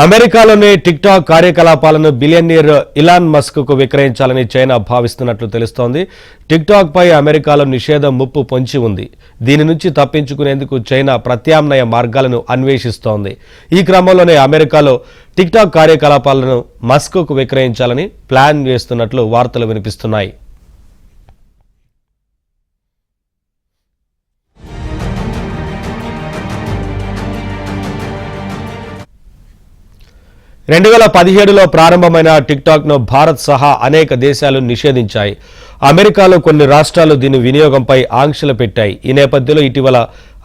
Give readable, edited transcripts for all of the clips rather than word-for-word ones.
అమెరికాలోని టిక్టాక్ కార్యకలాపాలను billionaire Elon Musk కు విక్రయించాలని చైనా భావిస్తున్నట్లు తెలుస్తోంది. టిక్టాక్ పై అమెరికాలో నిషేధం ముప్పు పొంచి ఉంది. దీని నుంచి తప్పించుకునేందుకు చైనా ప్రత్యామ్నాయ మార్గాలను అన్వేషిస్తోంది. ఈ క్రమంలోనే అమెరికాలో టిక్టాక్ కార్యకలాపాలను మస్క్ కు విక్రయించాలని ప్లాన్ చేస్తున్నట్లు వార్తలు వినిపిస్తున్నాయి. 2017లో ప్రారంభమైన టిక్టాక్ను భారత్ సహా అనేక దేశాలు నిషేధించాయి. అమెరికాలో కొన్ని రాష్ట్రాలు దీని వినియోగంపై ఆంక్షలు పెట్టాయి. ఈ నేపథ్యంలో ఇటీవల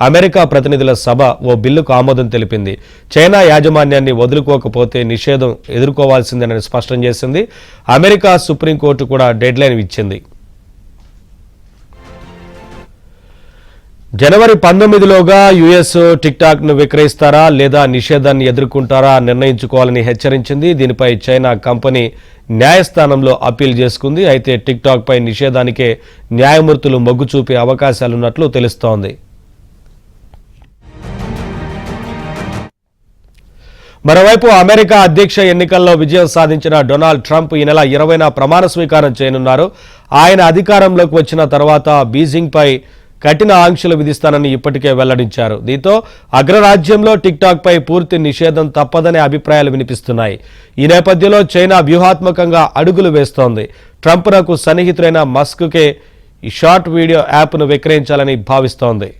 అమెరికా ప్రతినిధుల సభ ఓ బిల్లుకు ఆమోదం తెలిపింది. చైనా యాజమాన్యాన్ని వదులుకోకపోతే నిషేధం ఎదుర్కోవాల్సిందేనని స్పష్టం చేసింది. అమెరికా సుప్రీంకోర్టు కూడా డెడ్లైన్ ఇచ్చింది. జనవరి 19లోగా యుఎస్ టిక్టాక్ ను విక్రయిస్తారా లేదా నిషేధాన్ని ఎదుర్కొంటారా నిర్ణయించుకోవాలని హెచ్చరించింది. దీనిపై చైనా కంపెనీ న్యాయస్థానంలో అప్పీల్ చేసుకుంది. అయితే టిక్టాక్ పై నిషేధానికే న్యాయమూర్తులు మొగ్గు చూపే అవకాశాలున్నట్లు తెలుస్తోంది. మరోవైపు అమెరికా అధ్యక్ష ఎన్నికల్లో విజయం సాధించిన డొనాల్డ్ ట్రంప్ ఈ నెల 20న ప్రమాణ స్వీకారం చేయనున్నారు. ఆయన అధికారంలోకి వచ్చిన తర్వాత బీజింగ్ పై కఠిన ఆంక్షలు విధిస్తానని ఇప్పటికే వెల్లడించారు. దీంతో అగ్రరాజ్యంలో టిక్టాక్ పై పూర్తి నిషేధం తప్పదనే అభిప్రాయాలు వినిపిస్తున్నాయి. ఈ నేపథ్యంలో చైనా వ్యూహాత్మకంగా అడుగులు వేస్తోంది. ట్రంప్నకు సన్నిహితులైన మస్క్కే ఈ షార్ట్ వీడియో యాప్ను విక్రయించాలని భావిస్తోంది.